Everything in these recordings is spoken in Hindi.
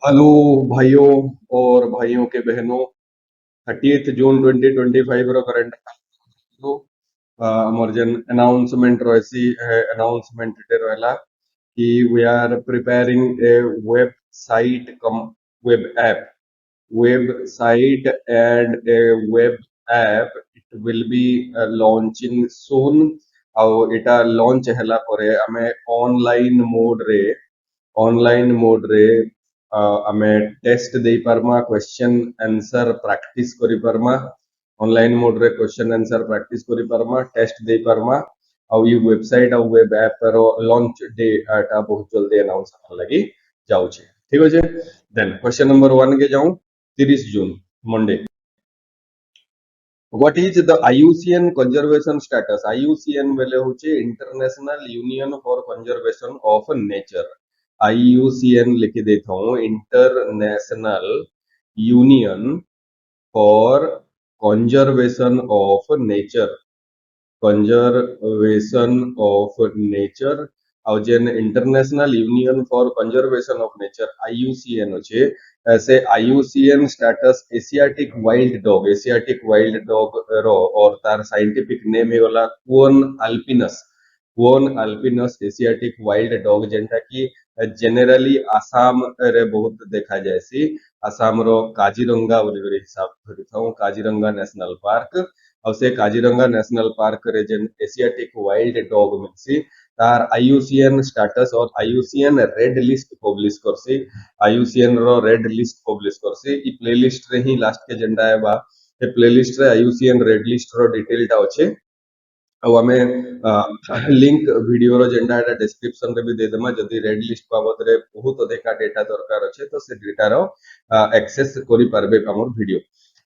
हेलो भाइयों और भाइयों के बहनों। 30 जून 2025 रो करंट को हमर जेन अनाउंसमेंट रहसी है अनाउंसमेंट टे रहला कि we are preparing a website cum web app website and a web app. It will be launching soon ଆଉ ଏଟା ଲଞ୍ଚ ହେଲା ପରେ ଆମେ ଅନଲାइन मोड रे आमे टेस्ट दे परमा क्वेश्चन आंसर प्रैक्टिस करि परमा ऑनलाइन मोड रे क्वेश्चन आंसर प्रैक्टिस करि परमा टेस्ट दे परमा ଆଉ ये वेबसाइट ଆଉ वेब ऐप रो लॉन्च डे टा बहुत जल्दी अनाउंस होने लगी जाउछे। ठीक होचे। देन क्वेश्चन नंबर 1 के जाऊं। 30 June Monday. What is the IUCN conservation status? IUCN बेले होचे international union for conservation of nature. IUCN लिख देता हूँ, international union for conservation of nature. Conservation of nature और जेन international union for conservation of nature IUCN होचे। ऐसे IUCN status Asiatic wild dog रो और तार साइंटिफिक नेम है वाला cuon alpinus Asiatic wild dog जेंटा की जेनेरली आसाम रे बहुत देखा जायसी। आसाम रो काजीरंगा बोली हिसाब धरिथाऊ काजीरंगा नेशनल पार्क और से काजीरंगा नेशनल पार्क रे जेन एशियाटिक वाइल्ड डॉग मिलसी तार IUCN स्टेटस और IUCN रेड लिस्ट पब्लिश करसी। IUCN रो रेड लिस्ट पब्लिश करसी। ई प्लेलिस्ट रे ही लास्ट के जेंडा है बा ए प्लेलिस्ट रे IUCN रेड लिस्ट रो डिटेल टा अछि। ଆଉ ଆମେ लिंक वीडियो रो जेंडा एटा डिस्क्रिप्शन रे भी दे देमा जदी रेड लिस्ट बाबत रे बहुत अधिक डेटा दरकार अछि तो से डेटा रो एक्सेस करि पारबे हमर वीडियो।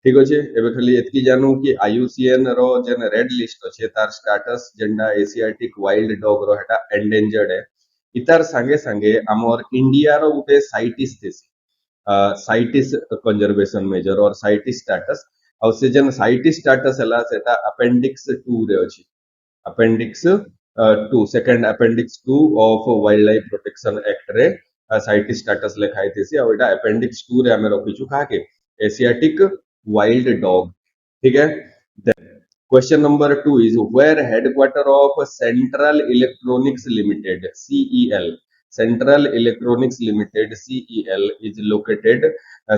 ठीक अछि। एबे खाली एतकी जानू कि IUCN रो जेन रेड लिस्ट अछि तार स्टेटस जेंडा एशियाटिक वाइल्ड डॉग रो हेटा एंडेंजर्ड है। इतार संगे संगे हमर इंडिया रो गुटे साइटिस देसी साइटिस कंजर्वेशन मेजर और साइटिस स्टेटस और से जेन साइटिस स्टेटस हला सेटा अपेंडिक्स 2 रे अछि। Appendix 2 second appendix 2 of wild life protection act रे साइटिस स्टेटस लिखाई थेसी और एटा अपेंडिक्स 2 रे हमें रखिछु कहा के एशियाटिक वाइल्ड डॉग। ठीक है। Question number 2 is where headquarter of Central Electronics Limited CEL Central Electronics Limited CEL is located।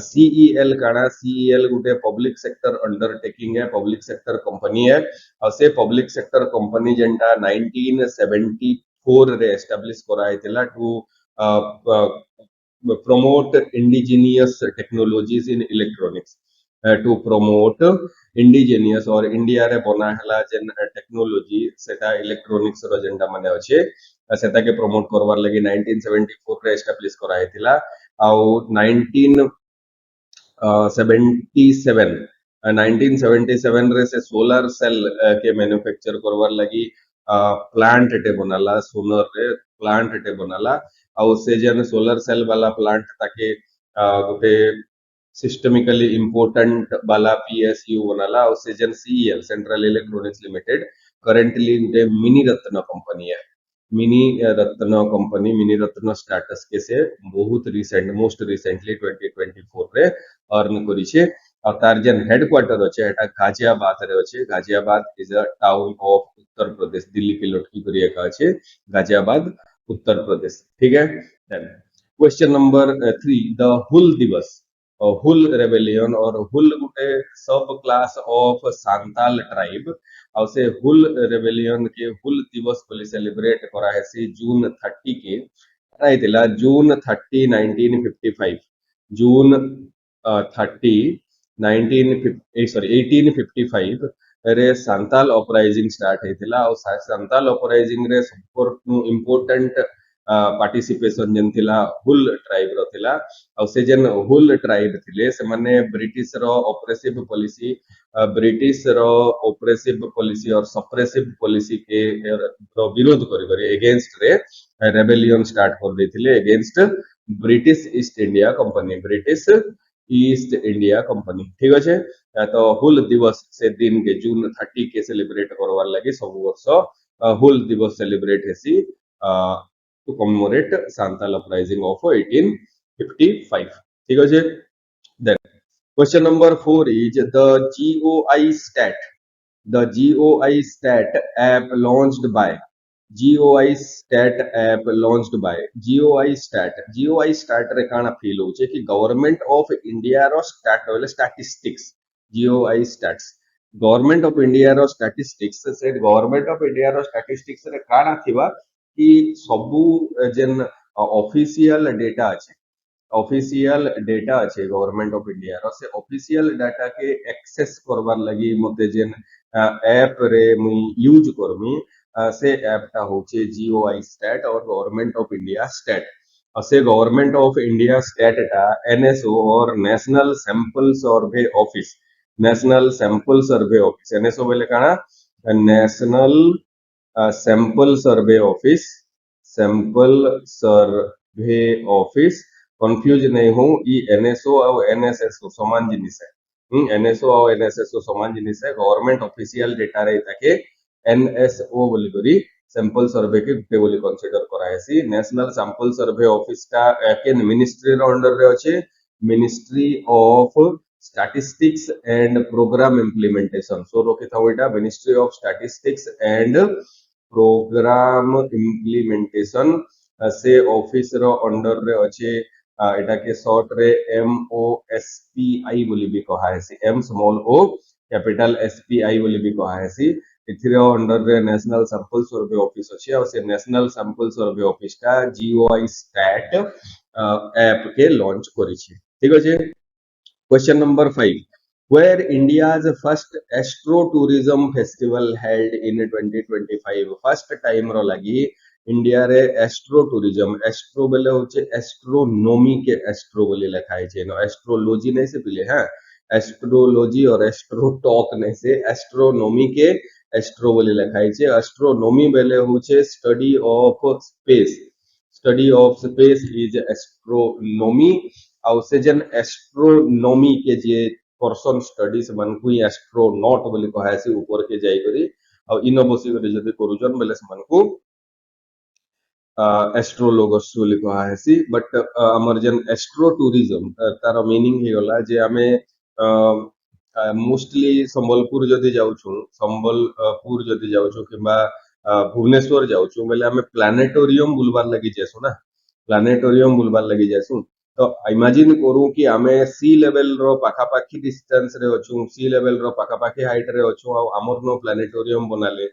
CEL काना CEL गुटे पब्लिक सेक्टर अंडरटेकिंग है, पब्लिक सेक्टर कंपनी है और से पब्लिक सेक्टर कंपनी जेंटा 1974 रे एस्टैब्लिश कराइतिला to promote indigenous technologies in electronics। to promote indigenous और इंडिया रे बना हला जेन टेक्नोलॉजी सेटा इलेक्ट्रॉनिक्स रो जेंडा माने अछि सेटा के प्रमोट करवार लगी 1974 रे एस्टैब्लिश कराइतिला आउ 1977 रे से सोलर सेल के मैन्युफैक्चर करवार लगी प्लांट टे बनाला सोलर रे प्लांट टे बनाला आउ से जन सोलर सेल वाला प्लांट ताके गुटे सिस्टमिकली इंपोर्टेंट वाला PSU बनाला और से जन CEL central electronics limited currently गुटे मिनी रत्न कंपनी है। मिनी रत्न कंपनी मिनी रत्न स्टेटस के से बहुत रिसेंट मोस्ट रिसेंटली 2024 रे अर्न करिछे और तार जेन हेडक्वार्टर अछि एटा गाजियाबाद रे अछि। Ghaziabad is a town of Uttar Pradesh Delhi के लटकी करिया का अछि गाजियाबाद उत्तर प्रदेश। ठीक है। देन क्वेश्चन नंबर 3 द हुल दिवस हुल रेबेलियन और हुल गुटे सब क्लास ऑफ सांताल ट्राइब और से हुल रेबेलियन के हुल दिवस बोली सेलिब्रेट करा हेसी जून 30 के राइतिला जून 30 1955 जून 30 1855 रे सांताल अपराइजिंग स्टार्ट हेतिला और सांताल अपराइजिंग रे सब इंपोर्टेंट पार्टिसिपेशन जन थिला हुल ट्राइब रो थिला और से जन हुल ट्राइब थिले से माने ब्रिटिश रो ऑपरेसिव पॉलिसी और सप्रेसिव पॉलिसी के विरोध करी अगेंस्ट रे रेबेलियन स्टार्ट कर देथिले against British East India company. ठीक अछि। तो हुल दिवस से दिन के जून 30 के सेलिब्रेट करवार लगी सब वर्ष हुल दिवस सेलिब्रेट हेसी to commemorate Santal uprising of 1855। ठीक अच्छे then question number 4 is the GOI stat the GOI stat app launched by GOI stat app launched by GOI stat रे काना फील होचे कि गवर्नमेंट ऑफ इंडिया रो स्टैट बोले statistics GOI stats government of India रो स्टैटिस्टिक्स से गवर्नमेंट ऑफ इंडिया रो स्टैटिस्टिक्स रे काना थिबा कि सबु जेन ऑफिशियल डेटा अछि ऑफिशियल डेटा अच्छे गवर्नमेंट ऑफ इंडिया रो से ऑफिशियल डाटा के एक्सेस करबार लगी मते जेन ऐप रे मुई यूज करमी से ऐप टा होचे जीओआई स्टैट और गवर्नमेंट ऑफ इंडिया स्टैट और से गवर्नमेंट ऑफ इंडिया स्टैट टा एनएसओ और national sample survey office NSO बोले काना national sample survey office confuse नहीं हूँ ई एनएसओ और एनएसएस को समान जिनिस है एनएसओ और एनएसएस को समान जिनिस है गवर्नमेंट ऑफिशियल डेटा रे ताके एनएसओ बोली करी सैंपल सर्वे के गुटे बोली कंसीडर करायसी नेशनल सैंपल सर्वे ऑफिस का के मिनिस्ट्री रो अंडर रे अछि ministry of statistics and programme implementation सो रोकिता होइटा ministry of statistics and programme implementation से ऑफिस रो अंडर रे अछि एटा के शॉर्ट रे MOSPI बोली भी कहा है M small O capital SPI बोली भी कहा है इथिरे अंडर रे नेशनल सैंपल सर्वे ऑफिस अछि और से नेशनल सैंपल सर्वे ऑफिस का GOI स्टैट ऐप के लॉन्च करि छी ठीक अछि question number 5 where India's first astro tourism festival held in 2025 first time रो लगी इंडिया रे एस्ट्रो टूरिज्म एस्ट्रो बोले होचे एस्ट्रोनॉमी के एस्ट्रो बोले लिखा है नो एस्ट्रोलॉजी नहीं से पहले है एस्ट्रोलॉजी और एस्ट्रो टॉक नहीं से एस्ट्रोनॉमी के एस्ट्रो बोले लिखा है एस्ट्रोनॉमी बोले होचे study of space is astronomy और से जन एस्ट्रोनॉमी के जे पर्सन स्टडीज मन को एस्ट्रोनॉट बोले कहा है ऊपर के जाई करी और इन बसी करी जदी करूजन बोले मन को एस्ट्रोलोगस बोली कहा है बट हमर जन एस्ट्रो टूरिज्म तार मीनिंग हे गला जे आमे मोस्टली संबलपुर जदी जाउछु संबलपुर जदी जाउछु किबा भुवनेश्वर जाउछु बेले आमे प्लानेटोरियम बुलबार लगी जेसु ना प्लानेटोरियम बुलबार लगी जेसु तो इमेजिन करू कि आमे सी लेवल रो पाखापाखी डिस्टेंस रे अछु सी लेवल रो पाखापाखी हाइट रे अछु आ हमर नो प्लानेटोरियम बनाले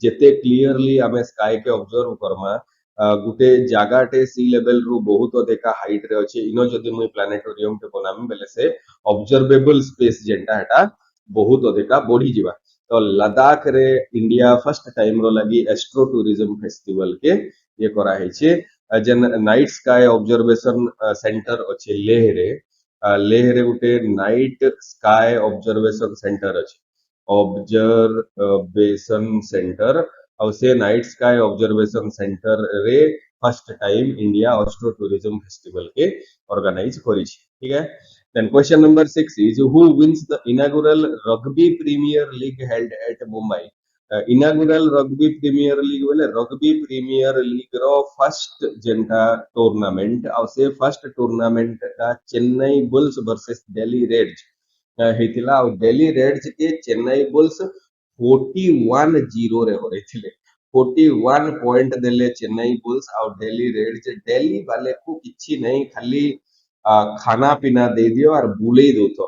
जेते क्लियरली आमे स्काई के ऑब्जर्व करमा गुटे जागाटे सी लेवल रु बहुत अधिका हाइट रे अछि इनो जदि मुई प्लानेटोरियम के बनामी बेले से ऑब्जर्वेबल स्पेस जेंटा हेटा बहुत अधिका बढ़ी जिबा तो लद्दाख रे इंडिया फर्स्ट टाइम रो लगी एस्ट्रो टूरिज्म फेस्टिवल के ये करा है छे जन नाइट स्काई ऑब्जर्वेशन सेंटर अछि लेह रे गुटे नाइट स्काई ऑब्जर्वेशन सेंटर अछि ऑब्जर्वेशन सेंटर और से नाइट स्काई ऑब्जर्वेशन सेंटर रे first time India astro tourism festival के ऑर्गेनाइज करी छी ठीक है then question number 6 is who wins the inaugural rugby premier league held at Mumbai inaugural rugby premier league बोले रग्बी प्रीमियर लीग रो फर्स्ट जेंटा टूर्नामेंट और से फर्स्ट टूर्नामेंट का Chennai bulls versus Delhi reds हेतिला और दिल्ली रेड्स के चेन्नई बुल्स 41-0 रे हो रही 41 पॉइंट देले चेन्नई बुल्स और दिल्ली रेड्स दिल्ली वाले को किछि नहीं खाली खाना पीना दे दियो और बुले दो तो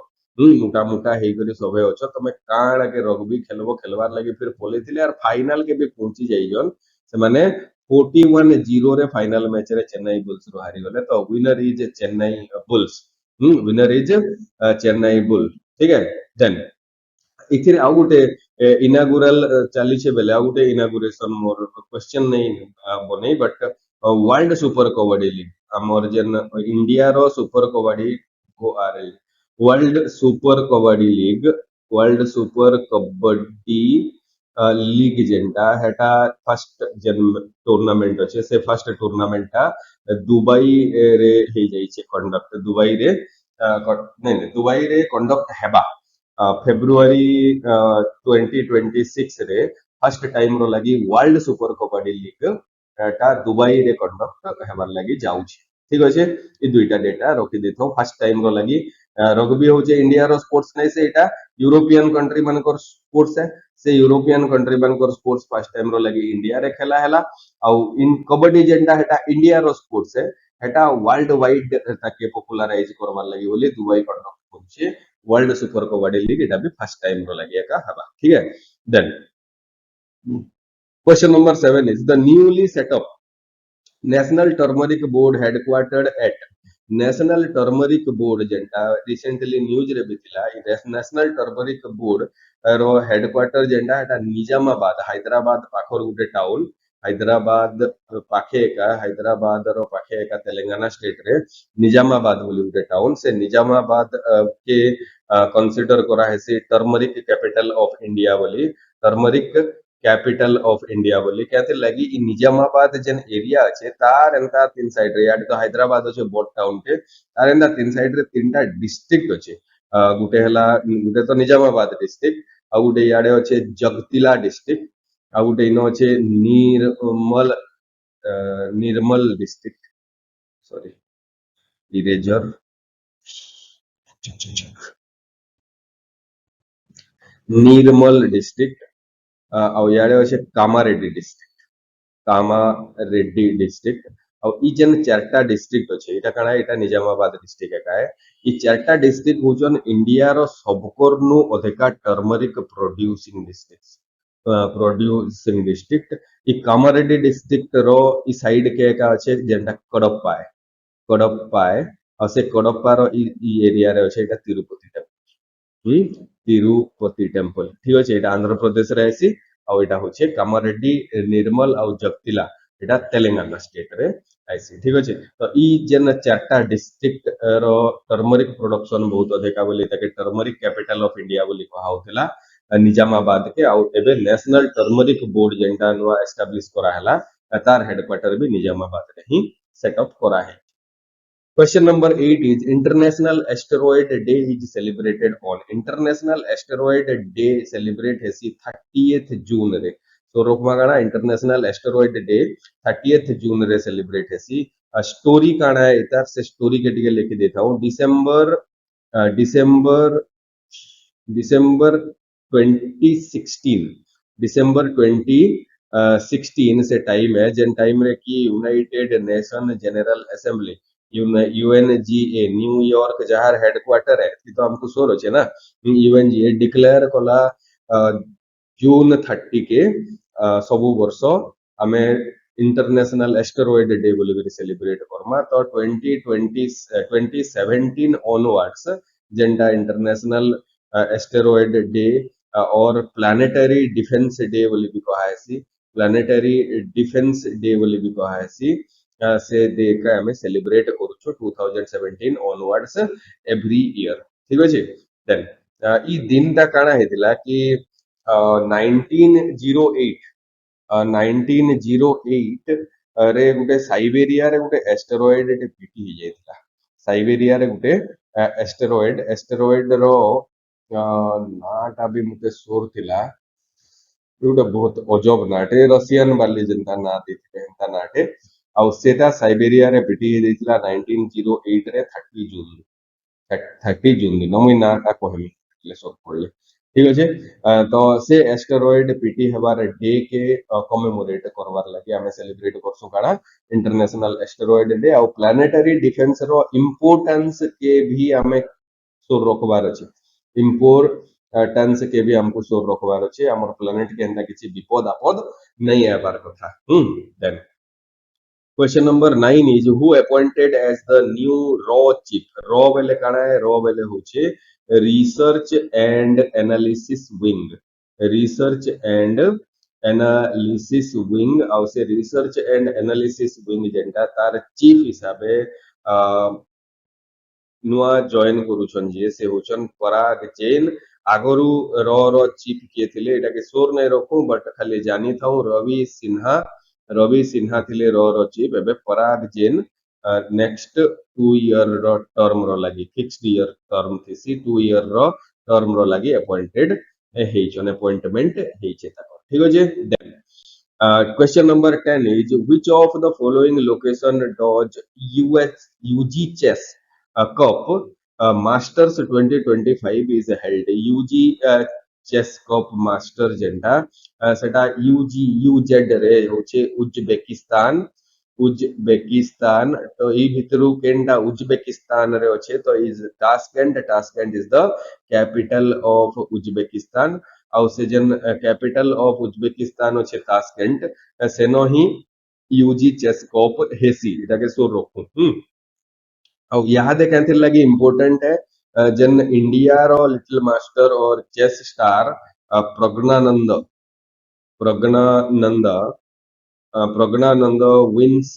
मोटा मोटा हे करी सबे अछ तमे काण के रग्बी खेलबार लगी फिर बोलेथिले और फाइनल के भी पहुंची जाई जन से माने 41-0 रे फाइनल मैच रे चेन्नई बुल्स रो हारी गले तो winner is Chennai bulls winner is Chennai bull ठीक है देन इथिरे आ गुटे इनागुरल चली छे बेले आ गुटे इनागुरेशन मोर क्वेश्चन नहीं बनै but world super kabaddi league हमर जन इंडिया रो सुपर कबड्डी को आरे वर्ल्ड सुपर कबड्डी लीग जेंटा हेटा फर्स्ट जन टूर्नामेंट अछि से फर्स्ट टूर्नामेंट टा दुबई रे हे जाई छे कंडक्ट दुबई रे नहीं दुबई रे कंडक्ट हेबा फेब्रुआरी 2026 रे फर्स्ट टाइम रो लगी वर्ल्ड सुपर कबड्डी लीग टा दुबई रे कंडक्ट हेबार लगी जाउछि ठीक अच्छे ये दुईटा डेटा रखी देथौ फर्स्ट टाइम रो लगी रग्बी होचे इंडिया रो स्पोर्ट्स नै से एटा यूरोपियन कंट्री मानकर स्पोर्ट्स है से यूरोपियन कंट्री मानकर स्पोर्ट्स फर्स्ट टाइम रो लगी इंडिया रे खेला हैला आउ इन कबड्डी जेंटा हेटा इंडिया रो स्पोर्ट्स है हेटा वर्ल्ड वाइड ताके पॉपुलराइज करवार लगी बोली दुबई कंडक्ट होचे वर्ल्ड सुपर कबड्डी लीग एटा भी फर्स्ट टाइम रो लगी एका हबा ठीक है then question number 7 is the newly set up National Turmeric Board headquartered at National Turmeric Board जेंटा recently news रे बिथिला National Turmeric Board रो headquarter जेंटा एटा निजामाबाद हैदराबाद पाखर गुटे टाउन हैदराबाद पाखे का हैदराबाद रो पाखे का तेलंगाना स्टेट रे निजामाबाद बोली गुटे टाउन से निजामाबाद के कंसीडर करा है से टर्मरिक कैपिटल ऑफ इंडिया बोली टर्मरिक कैपिटल ऑफ इंडिया बोली कहते लगी इ निजामाबाद जेन एरिया अच्छे तार एंता तीन साइड रे याड तो हैदराबाद अच्छे बोट टाउन के तार एंता तीन साइड रे तीनटा डिस्ट्रिक्ट अच्छे गुटे हला गुटे तो निजामाबाद डिस्ट्रिक्ट आ गुटे याडे अच्छे जगतिला डिस्ट्रिक्ट आ गुटे इनो अच्छे निर्मल डिस्ट्रिक्ट सॉरी इरेजर निर्मल डिस्ट्रिक्ट ଆଉ ଇଆଡେ ଅଛି କାମାରେଡ୍ଡି डिस्ट्रिक्ट कामारेड्डी डिस्ट्रिक्ट और ई जेन चारटा डिस्ट्रिक्ट अछि एटा काना एटा निजामाबाद डिस्ट्रिक्ट एका है ई चारटा डिस्ट्रिक्ट होजन इंडिया रो सबकोरनु अधिका टर्मरिक प्रोड्यूसिंग डिस्ट्रिक्ट ई कामारेड्डी डिस्ट्रिक्ट रो ई साइड के एका अछि जेंटा कडप्पा है और से कडप्पा रो ई एरिया रे अछि एटा तिरुपति तिरुपति टेम्पल ठीक अच्छे एटा आंध्र प्रदेश रे आसी और एटा होचे कामारेड्डी निर्मल और जगतिला एटा तेलंगाना स्टेट रे आसी ठीक अच्छे तो ई जेन चारटा डिस्ट्रिक्ट रो टर्मरिक प्रोडक्शन बहुत अधिका बोली ताके टर्मरिक कैपिटल ऑफ इंडिया बोली कहा होतला निजामाबाद के और एबे नेशनल टर्मरिक बोर्ड जेंटा नुआ एस्टैब्लिश करा हला तार हेडक्वार्टर भी निजामाबाद रे ही सेटअप करा है Question number 8 is International Asteroid Day is celebrated on International Asteroid Day celebrate है 30th June रे तो रोकमागाना International Asteroid Day 30th June रे celebrate है स्टोरी काना है इतार से स्टोरी के टिके लेके देता हूँ दिसंबर दिसंबर 2016 दिसंबर 2016 से टाइम है जेन टाइम रे की United nation general assembly UNGA New York जहार हेडक्वार्टर है तो हमको सोर होचे ना यूएनजीए डिक्लेयर कला जून 30 के सबु वर्ष हमें इंटरनेशनल एस्टेरॉयड डे बोली सेलिब्रेट करमा तो 2017 ऑनवर्ड्स जेंटा इंटरनेशनल एस्टेरॉयड डे और प्लानेटरी डिफेंस डे बोली भी कहा है प्लानेटरी डिफेंस डे बोली भी कहा है से देखा हमें सेलिब्रेट करूछु 2017 ऑनवर्ड्स एवरी ईयर ठीक अछि देन ई दिन ता काना हेतिला कि 1908 रे गुटे साइबेरिया रे गुटे एस्टेरॉयड टे पिटी हि जायतिला साइबेरिया रे गुटे एस्टेरॉयड रो नाटा भी मुते सोर थिला गुटे बहुत अजब नाटे रशियन वाली जनता ना देते हंता नाटे ଆଉ ସେଟା ସାଇବେରିଆ ରେ ପିଟି ହେଇଯାଇଥିଲା 1908 ରେ 30 ଜୁନ ଦିନ ମୁଇଁ ନାଟା କହିମି એટલે सब पड़ले ठीक अछि तो से एस्टेरॉयड पिटी हेबार डे के कमेमोरेट करवार लागि हमें सेलिब्रेट करसु काना इंटरनेशनल एस्टेरॉयड डे और प्लानेटरी डिफेंस रो इंपोर्टेंस के भी हमें सोर रखबार अछि इंपोर्टेंस के भी हमको सोर रखबार अछि हमर प्लेनेट के अंदर किछि विपद आपद नहीं आबार कथा then Question number 9 is who appointed as the new raw chief raw बेले काना है raw बेले होचे research and analysis wing research and analysis wing और से research and analysis wing जेंटा तार chief हिसाबे नुआ जॉइन करूछन जे से होचन पराग जैन आगरू रो चीफ किए थिले एटा के सोर नै रखू बट खाली जानी थाऊ रवि सिन्हा थिले रो चीफ एबे पराग जैन नेक्स्ट 2 ईयर रो टर्म रो लागि फिक्स्ड ईयर टर्म थिसी 2 ईयर रो टर्म रो लागि अपॉइंटेड हेइचन अपॉइंटमेंट हेइचे ताको ठीक अछि then Question number 10 is which of the following location does UG Chess Cup Masters 2025 is held? UG Chess Cup Master जेंटा सेटा UG रे होचे उज्बेकिस्तान तो ई भितरु केनटा उज्बेकिस्तान रे अच्छे तो is Tashkent is the capital of Uzbekistan आउ से जेन कैपिटल ऑफ उज्बेकिस्तान अच्छे तास्केंट सेनो ही यूजी चेस कप हेसी एटा के सो रखु ଆଉ ଇହାଦେ କେନ୍ଥିର ଲାଗି ଇମ୍ପୋର୍ଟାଣ୍ଟ है जेन इंडिया रो लिटिल मास्टर और chess star Praggnanandhaa Praggnanandhaa Praggnanandhaa wins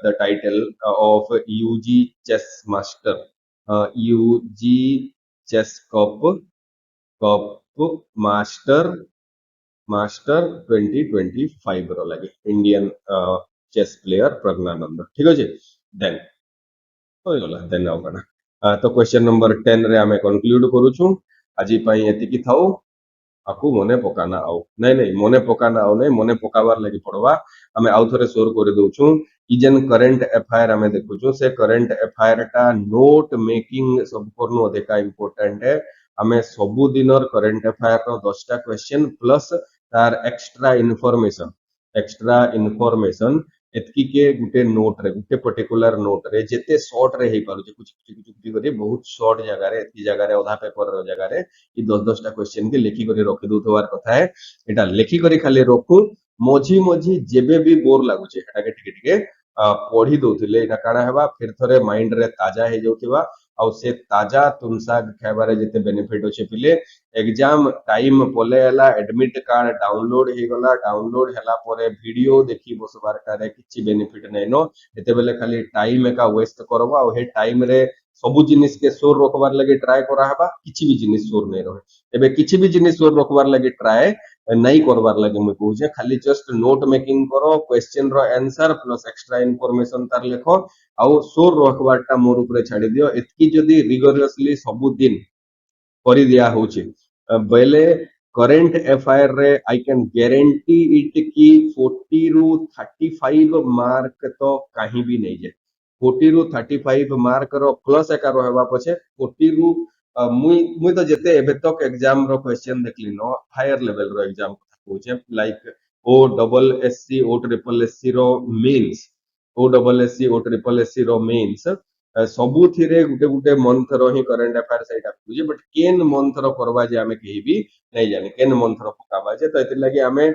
the title of UG Chess Master UG Chess Cup Master 2025 रो लगे इंडियन चेस प्लेयर प्रज्ञानंद ठीक अछि देन होइगला देन आउ कना तो क्वेश्चन नंबर 10 रे आमे कंक्लूड करूछु आजी पई एतिकी थाउ आपको मने पकाना आउ नहीं नहीं मने पकाना आउ नहीं मने पकाबार लगी पड़वा हमें आउ थरे सोर कर दउछु ई जेन करंट अफेयर हमें देखुछु से करंट अफेयर टा नोट मेकिंग सब करनो अधिका इंपोर्टेंट है हमें सबु दिनर करंट अफेयर रो 10 टा क्वेश्चन प्लस तार एक्स्ट्रा इन्फॉर्मेशन एतकी के गुटे नोट रे गुटे पर्टिकुलर नोट रे जेते शॉर्ट रे हे पारु कुछ कुछ करी बहुत शॉर्ट जगह रे एतकी जगह रे आधा पेपर रो जगह रे ई 10 टा क्वेश्चन के लिखि करी रखि दउथवार कथा है एटा लिखि करी खाली रखु मझी मझी जेबे भी बोर लागु छे एटा के टिके पढ़ी दउथिले एटा काना हेबा फिर थरे माइंड रे ताजा हे जाउथिबा आउ से ताजा तुमसा खाइबारे जेते बेनिफिट होचे पिले एग्जाम टाइम पले हला एडमिट कार्ड डाउनलोड हे गला डाउनलोड हला परे वीडियो देखि बसबार टारे किछि बेनिफिट नै नो एते बेले खाली टाइम एका वेस्ट करबा और हे टाइम रे सबु जिनिस के सोर रखबार लगे ट्राई करा हबा किछि भी जिनिस सोर नै रहे एबे किछि भी जिनिस सोर रखबार लगे ट्राई नहीं करबार लगे मुझे कहूचे खाली जस्ट नोट मेकिंग करो क्वेश्चन रो आंसर प्लस एक्स्ट्रा इन्फॉर्मेशन तार लेखो आउ सोर रखबारटा मोर ऊपर छाड़ी दियो एतकी जदी रिगोरियसली सब दिन करि दिया होचे बेले करंट अफेयर रे आई कैन गारंटी इट की 40 रु 35 मार्क तो कहीं भी नहीं जाए 40 रु 35 मार्क रो प्लस एका रहबा पछे 40 रु मुई तो जेते एबे तक एग्जाम रो क्वेश्चन देखली नो हायर लेवल रो एग्जाम कथा कहूचे लाइक ओ डबल एससी ओ ट्रिपल एससी रो मेंस ओ डबल एससी ओ ट्रिपल एससी रो मेंस सबु थिरे गुटे गुटे मंथ रो ही करंट अफेयर सैटा पूजे बट केन मंथ रो करबा जे हमें कहि भी नहीं जाने केन मंथ रो पकाबा जे तो एति लागि हमें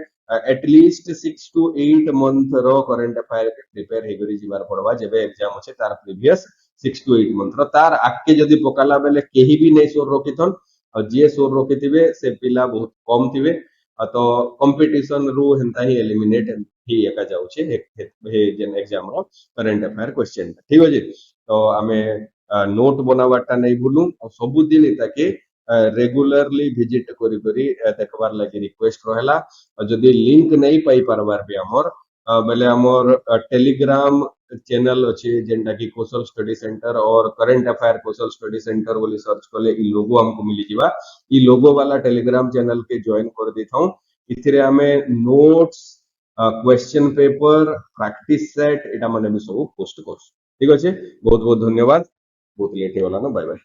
एटलीस्ट 6 टू 8 मंथ रो करंट अफेयर के प्रिपेयर हे करी जीवार पड़वा जेबे एग्जाम होचे तार प्रीवियस 6 टू 8 मंथ रो तार आके जदी पकाला बेले केही भी नहीं सोर रोकिथन और जे सोर रोकिथिबे से पिला बहुत कम थिबे तो कंपटीशन रु हेंता ही एलिमिनेट ही एका जाउचे हे जेन एग्जाम रो करंट अफेयर क्वेश्चन ठीक अछि तो आमे नोट बनावाटा नहीं भूलू और सबु दिन ताके रेगुलरली विजिट करी करी देखबार लागि रिक्वेस्ट रहला और जदी लिंक नहीं पाई परबार भी हमर बेले हमर टेलीग्राम चैनल अछि जेंटा की कौशल स्टडी सेंटर और करंट अफेयर कौशल स्टडी सेंटर बोली सर्च करले ई लोगो हमको मिली जिबा ई लोगो वाला टेलीग्राम चैनल के ज्वाइन कर देथौ इथिरे हमें notes question paper practice set एटा माने भी सब पोस्ट कर ठीक अछि बहुत बहुत धन्यवाद बहुत लेट होला ना बाय बाय